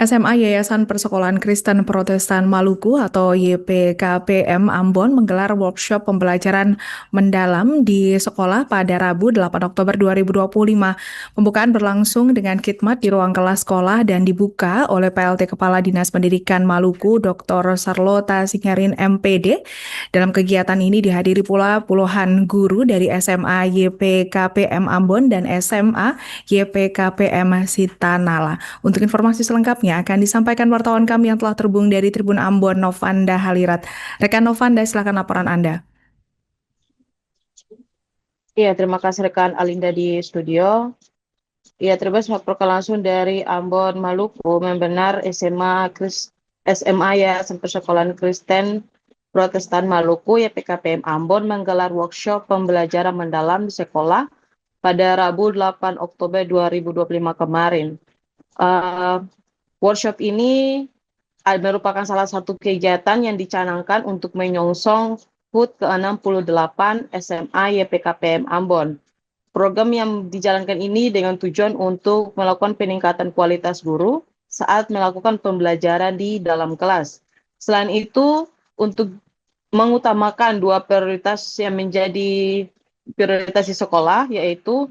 SMA Yayasan Persekolahan Kristen Protestan Maluku atau YPKPM Ambon menggelar workshop pembelajaran mendalam di sekolah pada Rabu 8 Oktober 2025. Pembukaan berlangsung dengan khidmat di ruang kelas sekolah dan dibuka oleh PLT Kepala Dinas Pendidikan Maluku Dr. Sarlota Singarin MPD. Dalam kegiatan ini dihadiri pula puluhan guru dari SMA YPKPM Ambon dan SMA YPKPM Sitanala. Untuk informasi selengkapnya akan disampaikan wartawan kami yang telah terhubung dari Tribun Ambon, Novanda Halirat. Rekan Novanda, silakan laporan Anda. Iya, terima kasih rekan Alinda di studio. Iya, terima kasih langsung dari Ambon, Maluku. Membenar SMA Yayasan Persekolahan Kristen Protestan Maluku YPKPM Ambon menggelar workshop pembelajaran mendalam di sekolah pada Rabu 8 Oktober 2025 kemarin. Workshop ini merupakan salah satu kegiatan yang dicanangkan untuk menyongsong HUT ke-68 SMA YPKPM Ambon. Program yang dijalankan ini dengan tujuan untuk melakukan peningkatan kualitas guru saat melakukan pembelajaran di dalam kelas. Selain itu, untuk mengutamakan dua prioritas yang menjadi prioritas di sekolah, yaitu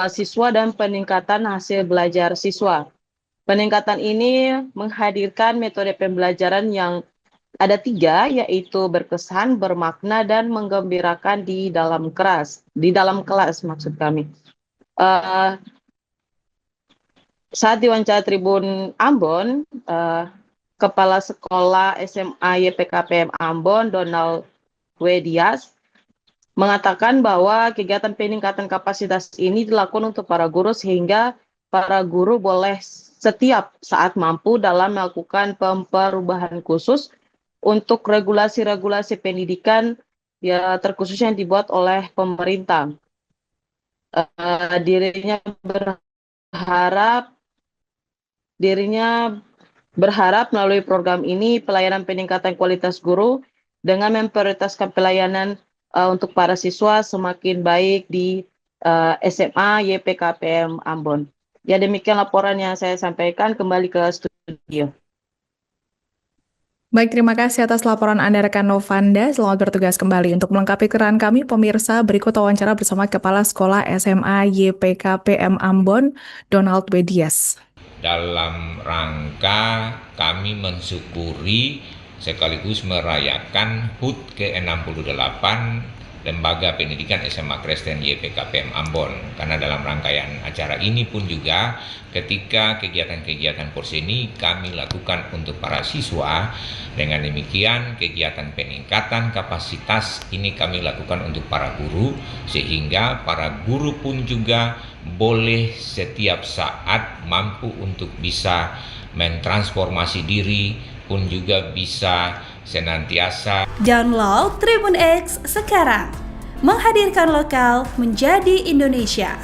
siswa dan peningkatan hasil belajar siswa. Peningkatan ini menghadirkan metode pembelajaran yang ada 3, yaitu berkesan, bermakna, dan menggembirakan di dalam kelas maksud kami. Saat diwawancara Tribun Ambon, Kepala Sekolah SMA YPKPM Ambon, Donald Dias, mengatakan bahwa kegiatan peningkatan kapasitas ini dilakukan untuk para guru sehingga para guru boleh setiap saat mampu dalam melakukan perubahan khusus untuk regulasi-regulasi pendidikan ya terkhusus yang dibuat oleh pemerintah. Dirinya berharap melalui program ini pelayanan peningkatan kualitas guru dengan memprioritaskan pelayanan untuk para siswa semakin baik di SMA YPKPM Ambon. Ya, demikian laporan yang saya sampaikan. Kembali ke studio. Baik, terima kasih atas laporan Anda rekan Novanda. Selamat bertugas kembali. Untuk melengkapi keterangan kami, pemirsa, berikut wawancara bersama Kepala Sekolah SMA YPKPM Ambon, Donald Dias. Dalam rangka kami mensyukuri sekaligus merayakan HUT ke-68 Lembaga Pendidikan SMA Kristen YPKPM Ambon. Karena dalam rangkaian acara ini pun juga ketika kegiatan-kegiatan Porseni kami lakukan untuk para siswa. Dengan demikian kegiatan peningkatan kapasitas ini kami lakukan untuk para guru, sehingga para guru pun juga boleh setiap saat mampu untuk bisa mentransformasi diri, pun juga bisa senantiasa. Download Tribun X sekarang, menghadirkan lokal menjadi Indonesia.